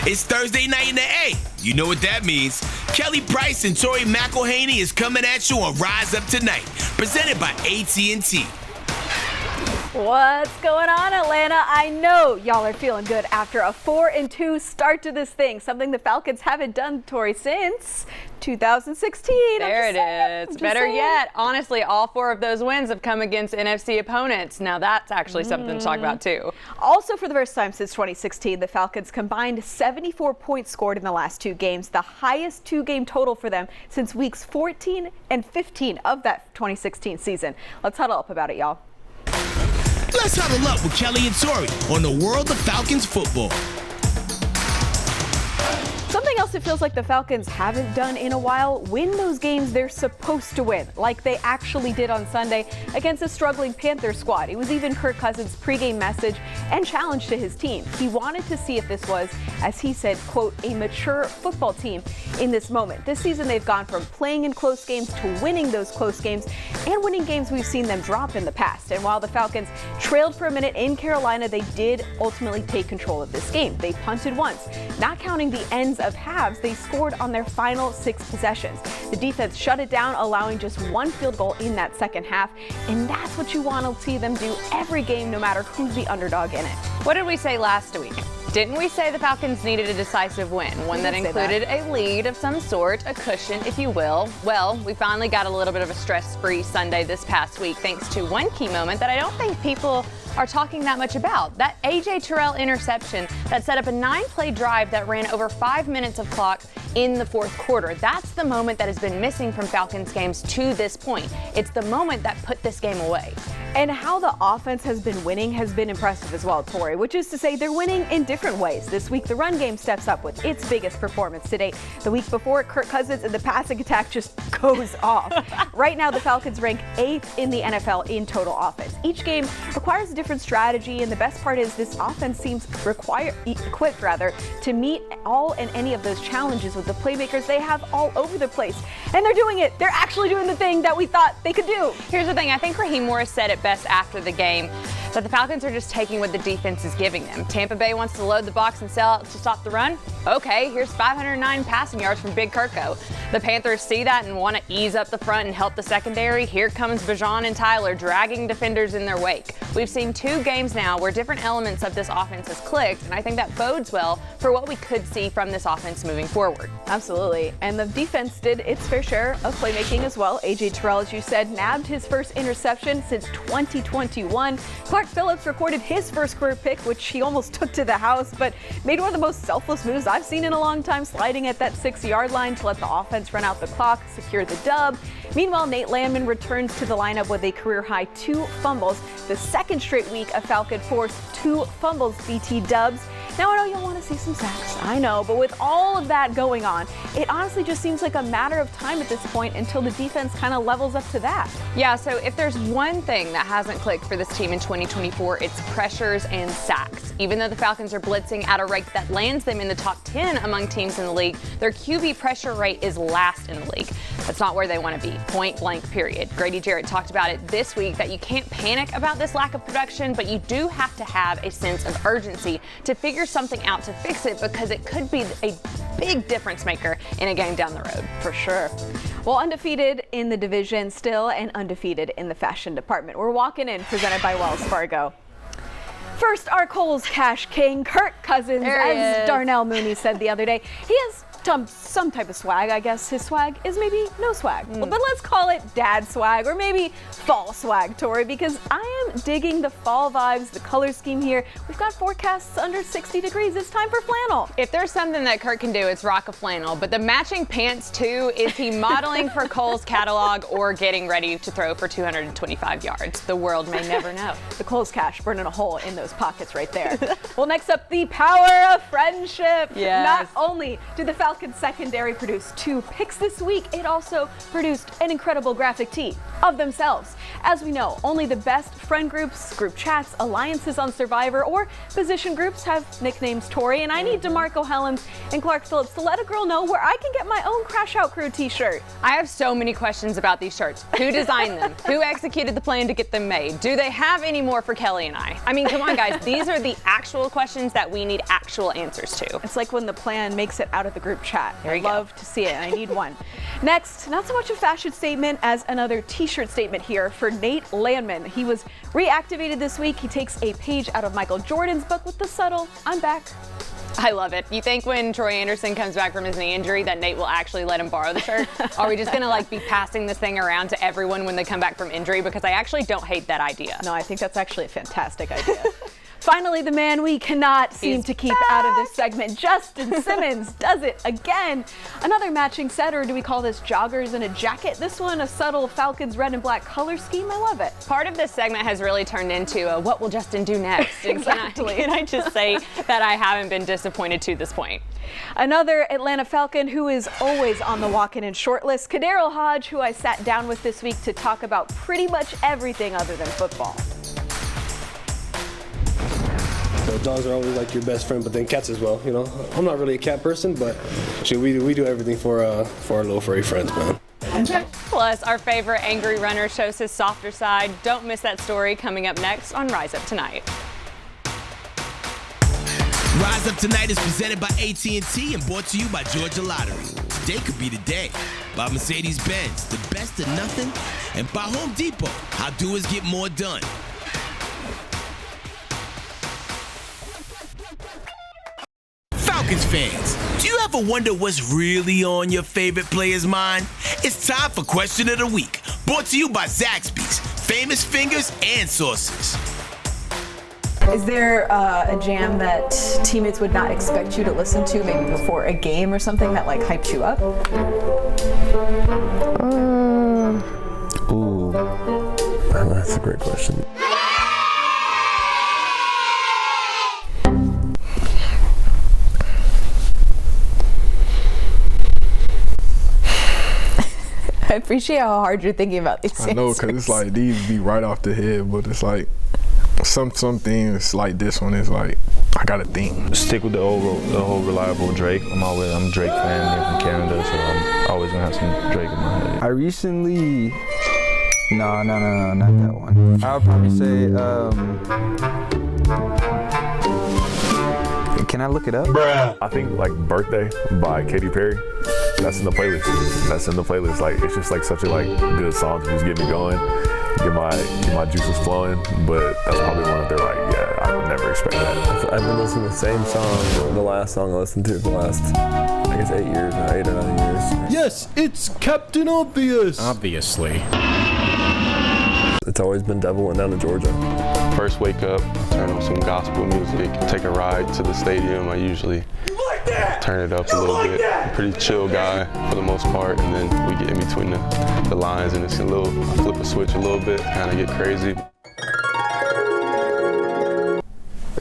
It's Thursday night in the A. You know what that means. Kelly Price and Tori McElhaney is coming at you on Rise Up Tonight, presented by AT&T. What's going on, Atlanta? I know y'all are feeling good after a 4-2 start to this thing, something the Falcons haven't done, Tori, since 2016. There it is. Better yet, honestly, all 4 of those wins have come against NFC opponents. Now that's actually something to talk about too. Also, for the first time since 2016, the Falcons combined 74 points scored in the last 2 games, the highest 2-game total for them since weeks 14 and 15 of that 2016 season. Let's huddle up about it, y'all. Let's huddle up with Kelly and Tori on the world of Falcons football. Something else it feels like the Falcons haven't done in a while: win those games they're supposed to win, like they actually did on Sunday against a struggling Panthers squad. It was even Kirk Cousins' pregame message and challenge to his team. He wanted to see if this was, as he said, quote, a mature football team in this moment. This season they've gone from playing in close games to winning those close games and winning games we've seen them drop in the past. And while the Falcons trailed for a minute in Carolina, they did ultimately take control of this game. They punted once, not counting the ends of halves. They scored on their final 6 possessions. The defense shut it down, allowing just 1 field goal in that second half, and that's what you want to see them do every game, no matter who's the underdog in it. What did we say last week? Didn't we say the Falcons needed a decisive win, one that included a lead of some sort, a cushion, if you will? Well, we finally got a little bit of a stress-free Sunday this past week, thanks to one key moment that I don't think people are talking that much about. That A.J. Terrell interception that set up a 9-play drive that ran over 5 minutes of clock in the fourth quarter. That's the moment that has been missing from Falcons games to this point. It's the moment that put this game away. And how the offense has been winning has been impressive as well, Tori, which is to say they're winning in different ways. This week, the run game steps up with its biggest performance to date. The week before, Kirk Cousins and the passing attack just goes off. Right now, the Falcons rank 8th in the NFL in total offense. Each game requires a different strategy, and the best part is this offense seems equipped to meet all and any of those challenges with the playmakers they have all over the place. And they're doing it. They're actually doing the thing that we thought they could do. Here's the thing. I think Raheem Morris said it best after the game, that the Falcons are just taking what the defense is giving them. Tampa Bay wants to load the box and sell out to stop the run. Okay, here's 509 passing yards from Big Kirko. The Panthers see that and want to ease up the front and help the secondary. Here comes Bijan and Tyler dragging defenders in their wake. We've seen 2 games now where different elements of this offense has clicked, and I think that bodes well for what we could see from this offense moving forward. Absolutely. And the defense did its fair share of playmaking as well. A.J. Terrell, as you said, nabbed his first interception since 2021. Clark Phillips recorded his first career pick, which he almost took to the house, but made one of the most selfless moves I've seen in a long time, sliding at that 6-yard line to let the offense run out the clock, secure the dub. Meanwhile, Nate Landman returns to the lineup with a career-high 2 fumbles. The second straight week a Falcon forced 2 fumbles, BT dubs. Now, I know you'll want to see some sacks, I know, but with all of that going on, it honestly just seems like a matter of time at this point until the defense kind of levels up to that. Yeah, so if there's one thing that hasn't clicked for this team in 2024, it's pressures and sacks. Even though the Falcons are blitzing at a rate that lands them in the top 10 among teams in the league, their QB pressure rate is last in the league. That's not where they want to be, point blank, period. Grady Jarrett talked about it this week, that you can't panic about this lack of production, but you do have to have a sense of urgency to figure something out to fix it, because it could be a big difference maker in a game down the road. For sure. Well, undefeated in the division still, and undefeated in the fashion department. We're walking in, presented by Wells Fargo. First, our Kohl's Cash King, Kirk Cousins, as Darnell Mooney said the other day. He has some type of swag. I guess his swag is maybe no swag. But let's call it dad swag, or maybe fall swag, Tori, because I am digging the fall vibes, the color scheme here. We've got forecasts under 60 degrees. It's time for flannel. If there's something that Kirk can do, it's rock a flannel. But the matching pants, too, is he modeling for Kohl's catalog or getting ready to throw for 225 yards? The world may never know. The Kohl's Cash burning a hole in those pockets right there. Well, next up, the power of friendship. Yes. Not only do the Falcons Falcons secondary produced 2 picks this week. It also produced an incredible graphic tee of themselves. As we know, only the best friend groups, group chats, alliances on Survivor, or position groups have nicknames Tori, and I need DeMarco Hellens and Clark Phillips to let a girl know where I can get my own Crash Out Crew t-shirt. I have so many questions about these shirts. Who designed them? Who executed the plan to get them made? Do they have any more for Kelly and I? I mean, come on, guys. These are the actual questions that we need actual answers to. It's like when the plan makes it out of the group chat. There you I love to see it. I need one. Next, not so much a fashion statement as another t-shirt statement here for Nate Landman. He was reactivated this week. He takes a page out of Michael Jordan's book with the subtle, "I'm back." I love it. You think when Troy Anderson comes back from his knee injury that Nate will actually let him borrow the shirt? Are we just going to be passing this thing around to everyone when they come back from injury? Because I actually don't hate that idea. No, I think that's actually a fantastic idea. Finally, the man we cannot seem to keep out of this segment, Justin Simmons, does it again. Another matching set, or do we call this joggers and a jacket? This one, a subtle Falcons red and black color scheme. I love it. Part of this segment has really turned into a what will Justin do next? Exactly. Can I just say that I haven't been disappointed to this point. Another Atlanta Falcon who is always on the walk-in and short list, Kadarrell Hodge, who I sat down with this week to talk about pretty much everything other than football. Dogs are always your best friend, but then cats as well. I'm not really a cat person, but we do everything for our little furry friends, man. Plus, our favorite angry runner shows his softer side. Don't miss that story coming up next on Rise Up Tonight. Rise Up Tonight is presented by AT&T and brought to you by Georgia Lottery. Today could be the day. By Mercedes-Benz, the best of nothing. And by Home Depot, how doers get more done. Falcons fans, do you ever wonder what's really on your favorite player's mind? It's time for Question of the Week, brought to you by Zaxby's, Famous Fingers and Sauces. Is there a jam that teammates would not expect you to listen to maybe before a game or something that hypes you up? Ooh, that's a great question. I appreciate how hard you're thinking about these things. I know, because it's these be right off the head, but it's some things like this one is I gotta think. Stick with the old reliable Drake. I'm a Drake fan here from Canada, so I'm always gonna have some Drake in my head. I recently, no, not that one. I would probably say, can I look it up? I think Birthday by Katy Perry. That's in the playlist. It's just such a good song to just get me going, get my juices flowing. But that's probably one that they're I would never expect that. I've been listening to the same song, the last song I listened to the last, 8 years, 8 or 9 years. Yes, it's Captain Obvious. Obviously. It's always been Devil Went Down to Georgia. First wake up, turn on some gospel music, take a ride to the stadium. I usually turn it up a little bit. I'm a pretty chill guy for the most part, and then we get in between the lines and it's I flip a switch a little bit, kind of get crazy.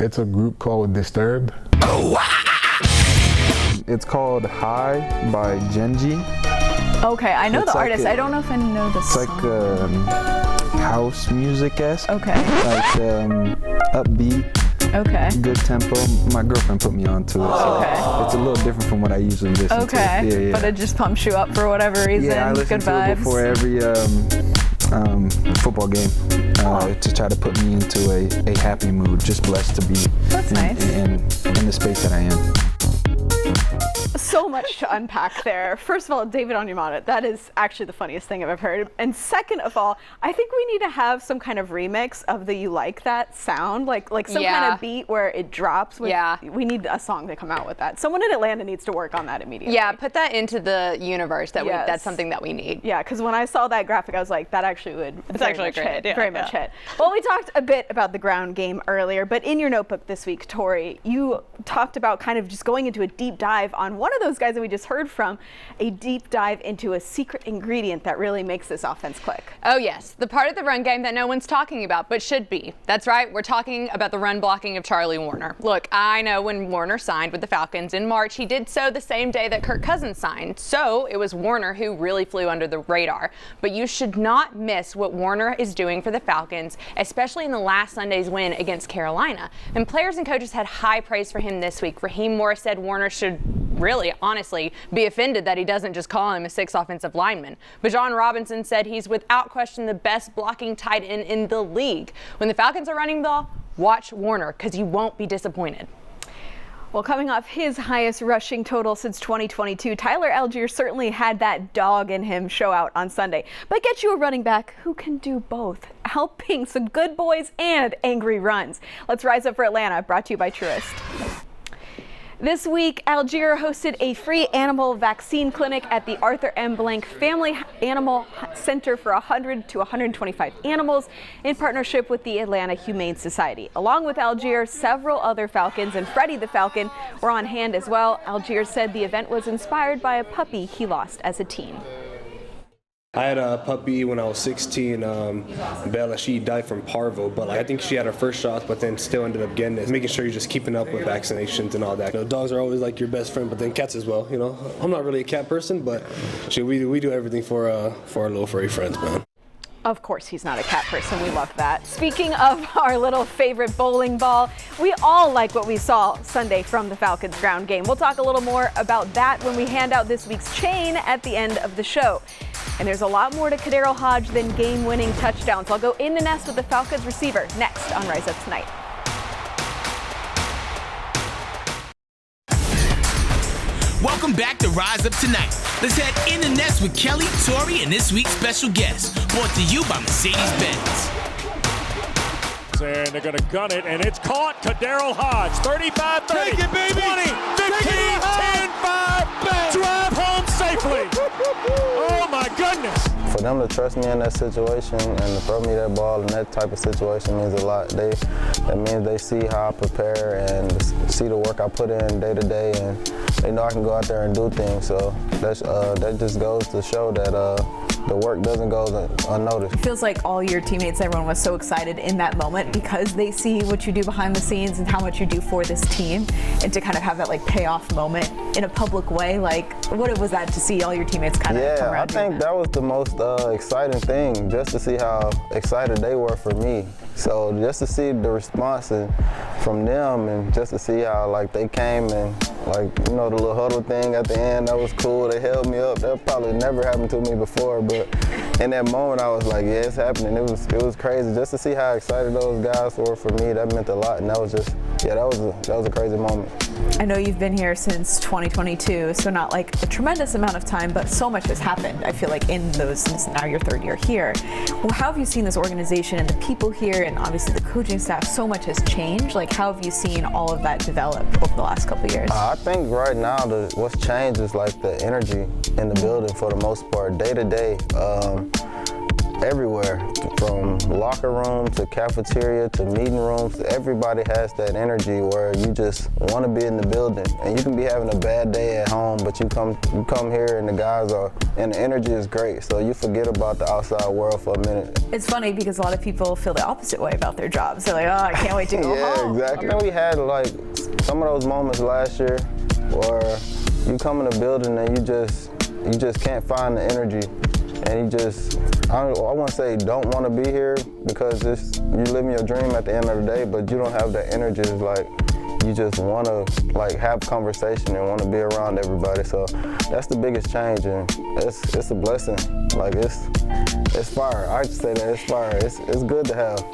It's a group called Disturbed. It's called High by Genji. Okay, I know the artist. I don't know if I know the song. It's house music-esque. Okay. Upbeat. Okay. Good tempo. My girlfriend put me onto it. So Okay. it's a little different from what I usually listen to. Okay. Yeah. But it just pumps you up for whatever reason. Yeah, I listen Good to vibes. it before every football game to try to put me into a happy mood. Just blessed to be in the space that I am. So much to unpack there. First of all, David Onyemata, that is actually the funniest thing I've ever heard. And second of all, I think we need to have some kind of remix of the "You Like That" sound, like some kind of beat where it drops. We need a song to come out with that. Someone in Atlanta needs to work on that immediately. Yeah, put that into the universe. That's something that we need. Yeah, because when I saw that graphic, I was like, that actually would very much hit. Well, we talked a bit about the ground game earlier, but in your notebook this week, Tori, you talked about kind of just going into a deep dive on one of those guys that we just heard from, a deep dive into a secret ingredient that really makes this offense click. Oh yes, the part of the run game that no one's talking about, but should be. That's right, we're talking about the run blocking of Charlie Warner. Look, I know when Warner signed with the Falcons in March, he did so the same day that Kirk Cousins signed. So it was Warner who really flew under the radar. But you should not miss what Warner is doing for the Falcons, especially in the last Sunday's win against Carolina. And players and coaches had high praise for him this week. Raheem Morris said Warner should really, honestly, be offended that he doesn't just call him a 6th offensive lineman. But John Robinson said he's without question the best blocking tight end in the league. When the Falcons are running the ball, watch Warner, because you won't be disappointed. Well, coming off his highest rushing total since 2022, Tyler Algier certainly had that dog in him show out on Sunday. But get you a running back who can do both, helping some good boys and angry runs. Let's rise up for Atlanta, brought to you by Truist. This week, Algier hosted a free animal vaccine clinic at the Arthur M. Blank Family Animal Center for 100 to 125 animals in partnership with the Atlanta Humane Society. Along with Algier, several other Falcons and Freddie the Falcon were on hand as well. Algier said the event was inspired by a puppy he lost as a teen. I had a puppy when I was 16, Bella. She died from parvo, but I think she had her first shot, but then still ended up getting it. Making sure you're just keeping up with vaccinations and all that. Dogs are always like your best friend, but then cats as well. I'm not really a cat person, but we do everything for our little furry friends, man. Of course he's not a cat person. We love that. Speaking of our little favorite bowling ball, we all like what we saw Sunday from the Falcons ground game. We'll talk a little more about that when we hand out this week's chain at the end of the show. And there's a lot more to Kadero Hodge than game-winning touchdowns. I'll go in the nest with the Falcons receiver next on Rise Up Tonight. Welcome back to Rise Up Tonight. Let's head in the nest with Kelly, Tori, and this week's special guest, brought to you by Mercedes-Benz. And they're going to gun it, and it's caught. Kadero Hodge, 35, 30, Take it, baby. 20, 15, 10, 5, drive home safely. Oh, my goodness. For them to trust me in that situation and to throw me that ball in that type of situation means a lot. That means they see how I prepare and see the work I put in day to day, and they know I can go out there and do things. So that just goes to show that the work doesn't go unnoticed. It feels like all your teammates, everyone was so excited in that moment because they see what you do behind the scenes and how much you do for this team, and to kind of have that like payoff moment in a public way. Like, what was that to see all your teammates kind of come around? I think that was the most exciting thing, just to see how excited they were for me. So just to see the response from them, and just to see how like they came and the little huddle thing at the end, that was cool. They held me up. That probably never happened to me before, but in that moment I was like, yeah, it's happening. It was crazy just to see how excited those guys were for me. That meant a lot, and that was just, that was a crazy moment. I know you've been here since 2022, so not like a tremendous amount of time, but so much has happened, I feel like, in those, this is now your third year here. Well, how have you seen this organization and the people here, and obviously the coaching staff, so much has changed? Like, how have you seen all of that develop over the last couple of years? I think right now what's changed is like the energy in the building for the most part, day to day. Everywhere, from locker room to cafeteria to meeting rooms, everybody has that energy where you just want to be in the building. And you can be having a bad day at home, but you come here and the guys and the energy is great. So you forget about the outside world for a minute. It's funny because a lot of people feel the opposite way about their jobs. They're like, oh, I can't wait to go home. Yeah, exactly. I mean, we had like some of those moments last year where you come in the building and you just can't find the energy. And you just, I wouldn't say don't want to be here, because you're living your dream at the end of the day, but you don't have that energy. It's like you just want to like have conversation and want to be around everybody. So that's the biggest change, and it's a blessing. Like it's fire. I just say that it's fire. It's good to have.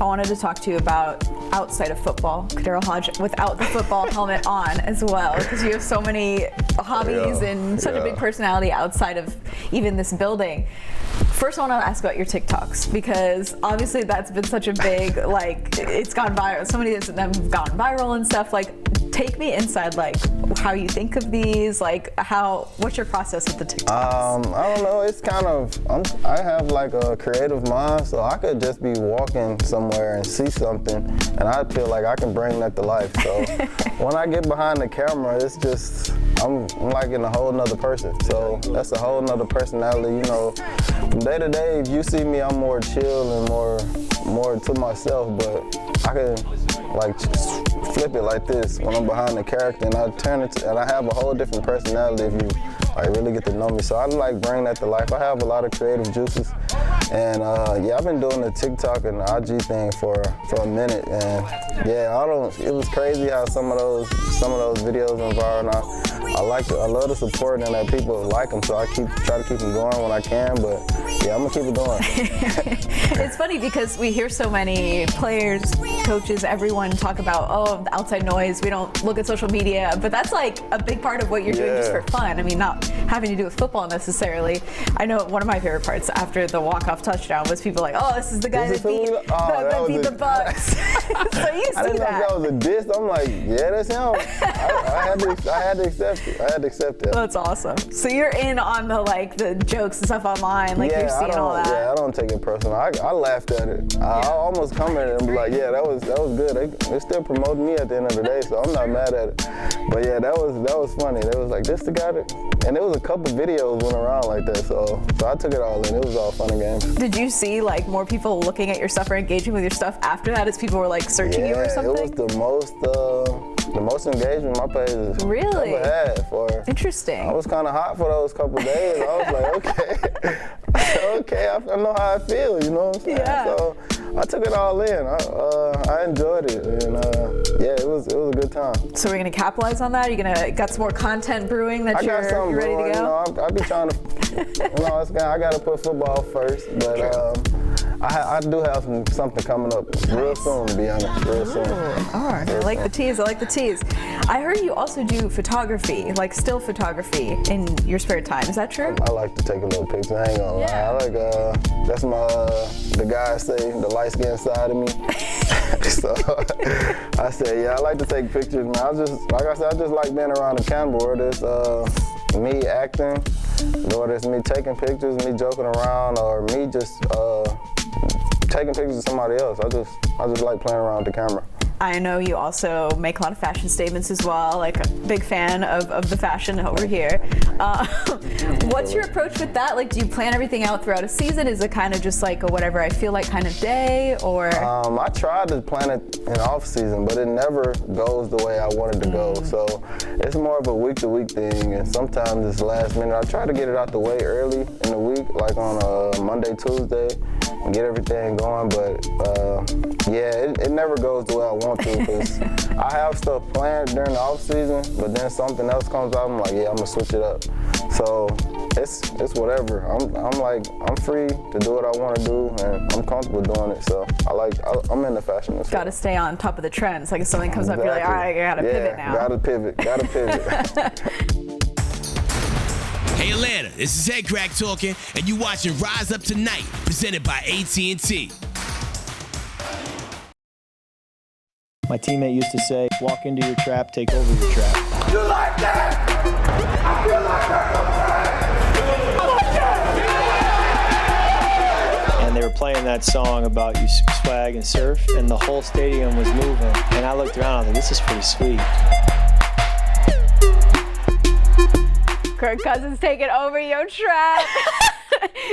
I wanted to talk to you about outside of football, Kadero Hodge without the football helmet on as well, because you have so many hobbies and such a big personality outside of even this building. First, I want to ask about your TikToks, because obviously that's been such a big, like, it's gone viral. So many of them have gone viral and stuff. Like, take me inside, like, how you think of these, like, what's your process with the TikToks? I don't know. It's kind of, I have like a creative mind, so I could just be walking somewhere and see something, and I feel like I can bring that to life. So when I get behind the camera, it's just, I'm like in a whole nother person. So that's a whole nother personality, you know. From day to day, if you see me, I'm more chill and more to myself, but I can like flip it like this when I'm behind the character, and I turn it to, and I have a whole different personality if you like really get to know me. So I like bring that to life. I have a lot of creative juices, and yeah, I've been doing the TikTok and the IG thing for a minute, and yeah, it was crazy how some of those videos went viral. And I love the support and that people like them, so I try to keep them going when I can, but yeah, I'm gonna keep it going. It's funny because we hear so many players, coaches, everyone talk about, oh, the outside noise, we don't look at social media, but that's like a big part of what you're doing just for fun. I mean, not having to do with football necessarily. I know one of my favorite parts after the walk-off touchdown was people like, oh, this is the guy that beat the Bucks. So you see I didn't know if that was a diss. I'm like, yeah, that's him. I had to accept it. I had to accept it. That's awesome. So you're in on the jokes and stuff online, like you're seeing all that. Yeah, I don't take it personal. I laughed at it. I almost come in and be like, yeah, that was good. They still promoting me at the end of the day, so I'm not mad at it. But yeah, that was funny. They was like, this the guy that, and there was a couple videos went around like that, so I took it all in. It was all fun and games. Did you see like more people looking at your stuff or engaging with your stuff after that as people were like searching you or something? It was the most engagement my page has ever had for. Interesting. I was kind of hot for those couple days. I was like, okay, I know how I feel, you know what I'm saying? Yeah. So I took it all in. I enjoyed it, and yeah, it was a good time. So we're gonna capitalize on that? You're got some more content brewing that you're ready to go? You know, I be trying to, I gotta put football first, but I do have something coming up real soon, to be honest, real soon. All right, I like the tease. I heard you also do photography, like still photography in your spare time. Is that true? I like to take a little picture. I ain't gonna lie. I like that's the guys say the light skin side of me. So I say, yeah, I like to take pictures, man. I just like being around the camera, whether it's me acting, whether it's me taking pictures, me joking around, or me just taking pictures of somebody else. I just like playing around with the camera. I know you also make a lot of fashion statements as well, like a big fan of the fashion over here. What's your approach with that? Like, do you plan everything out throughout a season? Is it kind of just like a whatever I feel like kind of day, or? I try to plan it in off season, but it never goes the way I want it to go. So it's more of a week-to-week thing, and sometimes it's last minute. I try to get it out the way early in the week, like on a Monday, Tuesday, and get everything going. But yeah, it never goes the way I want to, because I have stuff planned during the off season, but then something else comes out. I'm like, yeah, I'm gonna switch it up. So it's whatever. I'm free to do what I want to do, and I'm comfortable doing it. So I'm in the fashion. Got to stay on top of the trends. Like if something comes up, you're like, all right, I gotta pivot now. Gotta pivot. Hey Atlanta, this is Head Crack talking, and you watching Rise Up Tonight, presented by AT&T. My teammate used to say, walk into your trap, take over your trap. You like that? I feel like that. And they were playing that song about you swag and surf, and the whole stadium was moving. And I looked around, I was like, this is pretty sweet. Kirk Cousins taking over your trap.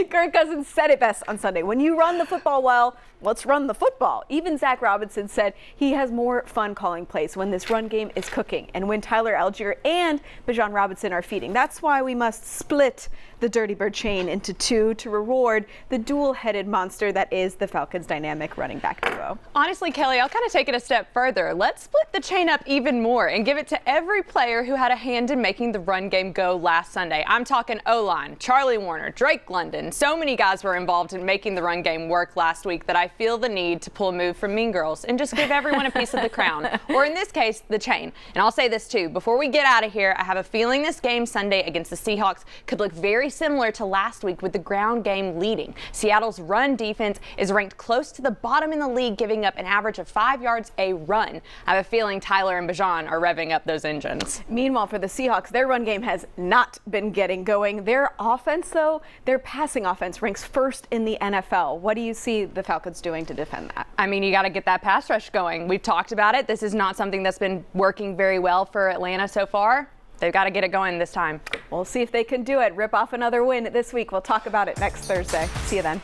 Kirk Cousins said it best on Sunday. When you run the football well, let's run the football. Even Zach Robinson said he has more fun calling plays when this run game is cooking and when Tyler Algier and Bijan Robinson are feeding. That's why we must split the Dirty Bird chain into two to reward the dual-headed monster that is the Falcons' dynamic running back duo. Honestly, Kelly, I'll kind of take it a step further. Let's split the chain up even more and give it to every player who had a hand in making the run game go last Sunday. I'm talking O-line, Charlie Warner, Drake London. So many guys were involved in making the run game work last week that I feel the need to pull a move from Mean Girls and just give everyone a piece of the crown, or in this case, the chain. And I'll say this too, before we get out of here, I have a feeling this game Sunday against the Seahawks could look very similar to last week with the ground game leading. Seattle's run defense is ranked close to the bottom in the league, giving up an average of 5 yards a run. I have a feeling Tyler and Bijan are revving up those engines. Meanwhile, for the Seahawks, their run game has not been getting going. Their offense, though, their passing offense ranks first in the NFL. What do you see the Falcons doing to defend that? I mean, you got to get that pass rush going. We've talked about it. This is not something that's been working very well for Atlanta so far. They've got to get it going this time. We'll see if they can do it. Rip off another win this week. We'll talk about it next Thursday. See you then.